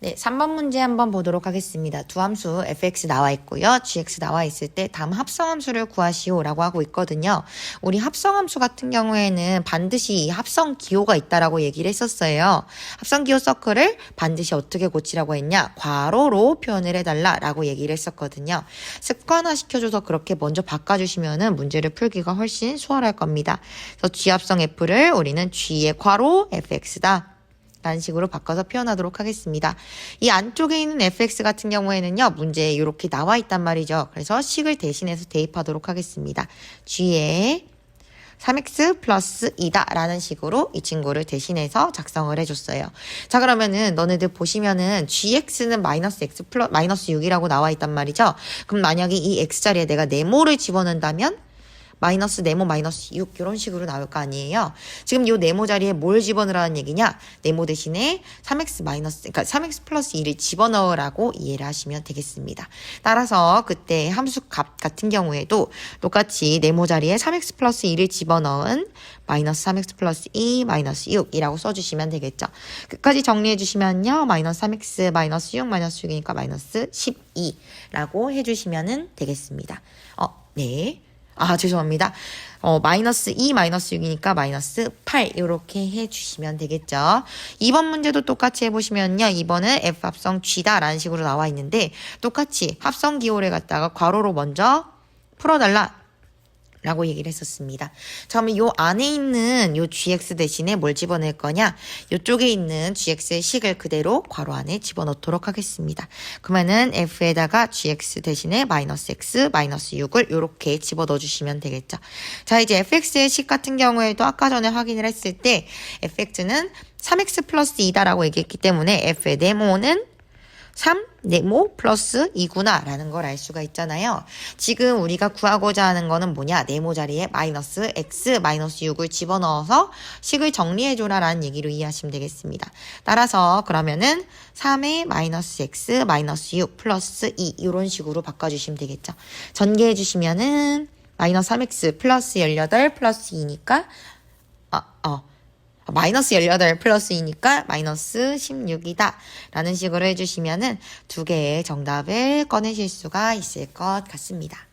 네, 3번 문제 한번 보도록 하겠습니다. 두 함수 fx 나와 있고요. gx 나와 있을 때 다음 합성함수를 구하시오라고 하고 있거든요. 우리 합성함수 같은 경우에는 반드시 이 합성기호가 있다라고 얘기를 했었어요. 합성기호 서클을 반드시 어떻게 고치라고 했냐? 괄호로 표현을 해달라라고 얘기를 했었거든요. 습관화 시켜줘서 그렇게 먼저 바꿔주시면은 문제를 풀기가 훨씬 수월할 겁니다. 그래서 g합성 f를 우리는 g의 괄호 fx다. 라는 식으로 바꿔서 표현하도록 하겠습니다. 이 안쪽에 있는 fx 같은 경우에는요, 문제에 이렇게 나와 있단 말이죠. 그래서 식을 대신해서 대입하도록 하겠습니다. g에 3x 플러스 2다 라는 식으로 이 친구를 대신해서 작성을 해줬어요. 자, 그러면은 너네들 보시면은 gx는 마이너스 x 플러스 마이너스 6이라고 나와 있단 말이죠. 그럼 만약에 이 x자리에 내가 네모를 집어넣는다면 마이너스 네모 마이너스 6 이런 식으로 나올 거 아니에요. 지금 이 네모 자리에 뭘 집어넣으라는 얘기냐? 네모 대신에 3x 마이너스 그러니까 3x 플러스 2를 집어넣으라고 이해를 하시면 되겠습니다. 따라서 그때 함수 값 같은 경우에도 똑같이 네모 자리에 3x 플러스 2를 집어넣은 마이너스 3x 플러스 2 마이너스 6이라고 써주시면 되겠죠. 끝까지 정리해 주시면요. 마이너스 3x 마이너스 6 마이너스 6이니까 마이너스 12라고 해주시면 되겠습니다. 네. 죄송합니다. 마이너스 2, 마이너스 6이니까 마이너스 8 이렇게 해주시면 되겠죠. 2번 문제도 똑같이 해보시면요. 2번은 F 합성 G다 라는 식으로 나와 있는데 똑같이 합성 기호를 갖다가 괄호로 먼저 풀어달라 라고 얘기를 했었습니다. 자, 그러면 요 안에 있는 요 gx 대신에 뭘 집어넣을 거냐? 요쪽에 있는 gx의 식을 그대로 괄호 안에 집어넣도록 하겠습니다. 그러면은 f에다가 gx 대신에 마이너스 x, 마이너스 6을 요렇게 집어넣어 주시면 되겠죠. 자, 이제 fx의 식 같은 경우에도 아까 전에 확인을 했을 때 fx는 3x 플러스 2다라고 얘기했기 때문에 f의 네모는 3 네모 플러스 2구나 라는 걸 알 수가 있잖아요. 지금 우리가 구하고자 하는 거는 뭐냐? 네모 자리에 마이너스 x 마이너스 6을 집어넣어서 식을 정리해줘라 라는 얘기로 이해하시면 되겠습니다. 따라서 그러면은 3의 마이너스 x 마이너스 6 플러스 2 이런 식으로 바꿔주시면 되겠죠. 전개해 주시면은 마이너스 3x 플러스 18 플러스 2니까 마이너스 18 플러스 2니까 마이너스 16이다 라는 식으로 해주시면은 두 개의 정답을 꺼내실 수가 있을 것 같습니다.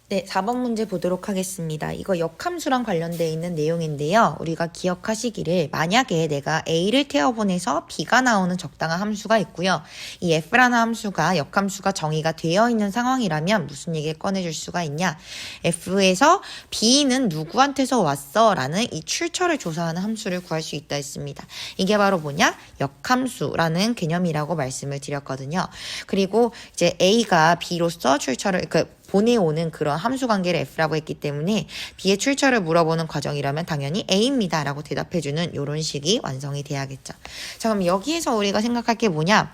네, 4번 문제 보도록 하겠습니다. 이거 역함수랑 관련되어 있는 내용인데요. 우리가 기억하시기를 만약에 내가 A를 태워보내서 B가 나오는 적당한 함수가 있고요. 이 F라는 함수가 역함수가 정의가 되어 있는 상황이라면 무슨 얘기를 꺼내줄 수가 있냐. F에서 B는 누구한테서 왔어? 라는 이 출처를 조사하는 함수를 구할 수 있다 했습니다. 이게 바로 뭐냐? 역함수라는 개념이라고 말씀을 드렸거든요. 그리고 이제 A가 B로서 출처를 보내오는 그런 함수 관계를 F라고 했기 때문에 B의 출처를 물어보는 과정이라면 당연히 A입니다 라고 대답해주는 이런 식이 완성이 돼야겠죠. 자, 그럼 여기에서 우리가 생각할 게 뭐냐?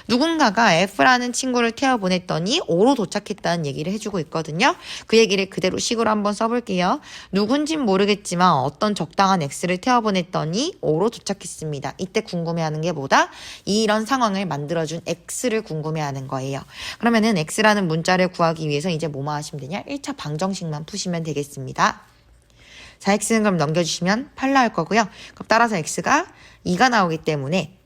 누군가가 F라는 친구를 태워보냈더니 O로 도착했다는 얘기를 해주고 있거든요. 그 얘기를 그대로 식으로 한번 써볼게요. 누군진 모르겠지만 어떤 적당한 X를 태워보냈더니 O로 도착했습니다. 이때 궁금해하는 게 뭐다? 이런 상황을 만들어준 X를 궁금해하는 거예요. 그러면은 X라는 문자를 구하기 위해서 이제 뭐만 하시면 되냐? 1차 방정식만 푸시면 되겠습니다. 자, x는 그럼 넘겨주시면 8 나올 거고요. 그럼 따라서 x가 2가 나오기 때문에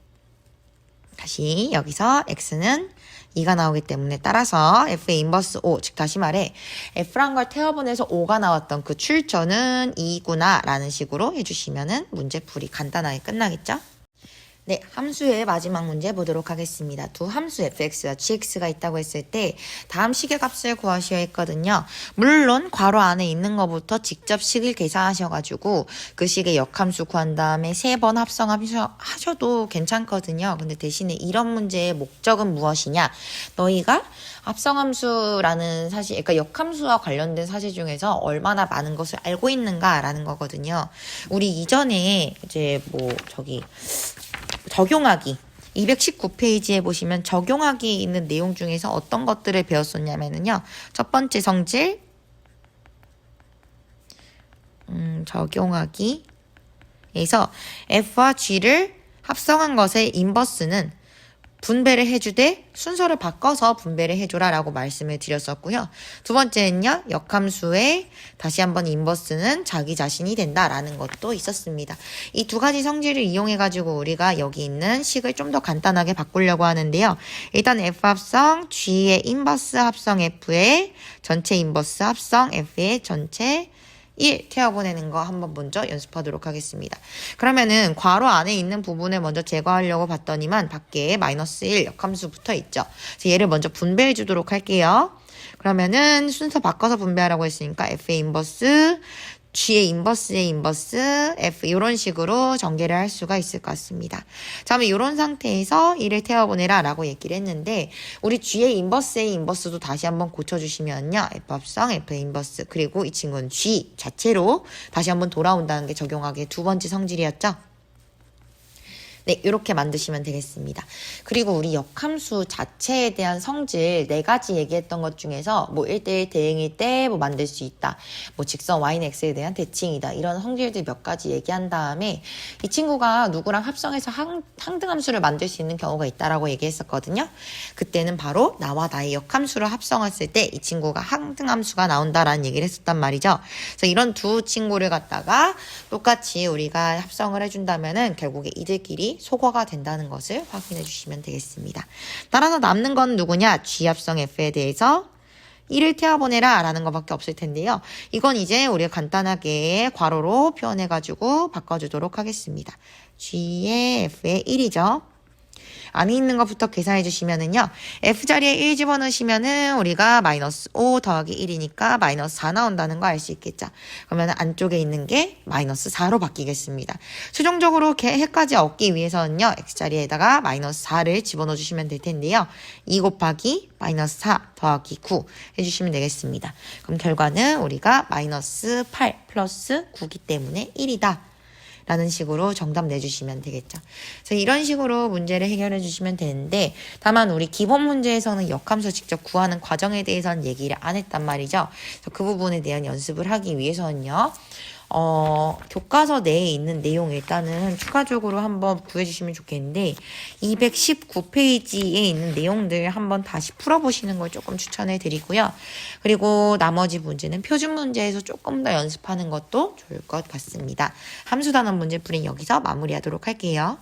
다시 여기서 x는 2가 나오기 때문에 따라서 f의 인버스 5, 즉 다시 말해 f란 걸 태워보내서 5가 나왔던 그 출처는 2구나 라는 식으로 해주시면은 문제 풀이 간단하게 끝나겠죠? 네, 함수의 마지막 문제 보도록 하겠습니다. 두 함수 fx와 gx가 있다고 했을 때 다음 식의 값을 구하셔야 했거든요. 물론 괄호 안에 있는 것부터 직접 식을 계산하셔가지고 그 식의 역함수 구한 다음에 3번 합성하셔도 괜찮거든요. 근데 대신에 이런 문제의 목적은 무엇이냐? 너희가 합성함수라는 사실, 그러니까 역함수와 관련된 사실 중에서 얼마나 많은 것을 알고 있는가라는 거거든요. 우리 이전에 이제 적용하기 219페이지에 보시면 적용하기 있는 내용 중에서 어떤 것들을 배웠었냐면요. 첫 번째 성질 적용하기에서 F와 G를 합성한 것의 인버스는 분배를 해주되 순서를 바꿔서 분배를 해줘라 라고 말씀을 드렸었고요. 두 번째는요. 역함수의 다시 한번 인버스는 자기 자신이 된다라는 것도 있었습니다. 이 두 가지 성질을 이용해가지고 우리가 여기 있는 식을 좀 더 간단하게 바꾸려고 하는데요. 일단 F 합성 G의 인버스 합성 F의 전체 인버스 합성 F의 전체 1 태워보내는 거 한번 먼저 연습하도록 하겠습니다. 그러면은 괄호 안에 있는 부분을 먼저 제거하려고 봤더니만 밖에 마이너스 1 역함수 붙어 있죠. 그래서 얘를 먼저 분배해 주도록 할게요. 그러면은 순서 바꿔서 분배하라고 했으니까 F의 인버스, G의 인버스의 인버스, F 이런 식으로 전개를 할 수가 있을 것 같습니다. 자, 그러면 이런 상태에서 1을 태워보내라 라고 얘기를 했는데 우리 G의 인버스의 인버스도 다시 한번 고쳐주시면요. F 합성, F의 인버스 그리고 이 친구는 G 자체로 다시 한번 돌아온다는 게 적용하기에 두 번째 성질이었죠. 네, 이렇게 만드시면 되겠습니다. 그리고 우리 역함수 자체에 대한 성질 4가지 얘기했던 것 중에서 뭐 1대1 대응일 때 뭐 만들 수 있다. 뭐 직선 y는 x에 대한 대칭이다. 이런 성질들 몇 가지 얘기한 다음에 이 친구가 누구랑 합성해서 항등함수를 만들 수 있는 경우가 있다라고 얘기했었거든요. 그때는 바로 나와 나의 역함수를 합성했을 때 이 친구가 항등함수가 나온다라는 얘기를 했었단 말이죠. 그래서 이런 두 친구를 갖다가 똑같이 우리가 합성을 해준다면은 결국에 이들끼리 소거가 된다는 것을 확인해 주시면 되겠습니다. 따라서 남는 건 누구냐? G합성 F에 대해서 1을 태워보내라 라는 것밖에 없을 텐데요. 이건 이제 우리가 간단하게 괄호로 표현해가지고 바꿔주도록 하겠습니다. G의 F의 1이죠. 안에 있는 것부터 계산해 주시면은요. F자리에 1 집어넣으시면은 우리가 마이너스 5 더하기 1이니까 마이너스 4 나온다는 거 알 수 있겠죠. 그러면 안쪽에 있는 게 마이너스 4로 바뀌겠습니다. 최종적으로 해까지 얻기 위해서는요. X자리에다가 마이너스 4를 집어넣어 주시면 될 텐데요. 2 곱하기 마이너스 4 더하기 9 해주시면 되겠습니다. 그럼 결과는 우리가 마이너스 8 플러스 9기 때문에 1이다. 라는 식으로 정답 내주시면 되겠죠. 그래서 이런 식으로 문제를 해결해 주시면 되는데 다만 우리 기본 문제에서는 역함수 직접 구하는 과정에 대해서는 얘기를 안 했단 말이죠. 그래서 그 부분에 대한 연습을 하기 위해서는요. 교과서 내에 있는 내용 일단은 추가적으로 한번 구해주시면 좋겠는데 219페이지에 있는 내용들 한번 다시 풀어보시는 걸 조금 추천해 드리고요. 그리고 나머지 문제는 표준 문제에서 조금 더 연습하는 것도 좋을 것 같습니다. 함수 단원 문제풀이는 여기서 마무리하도록 할게요.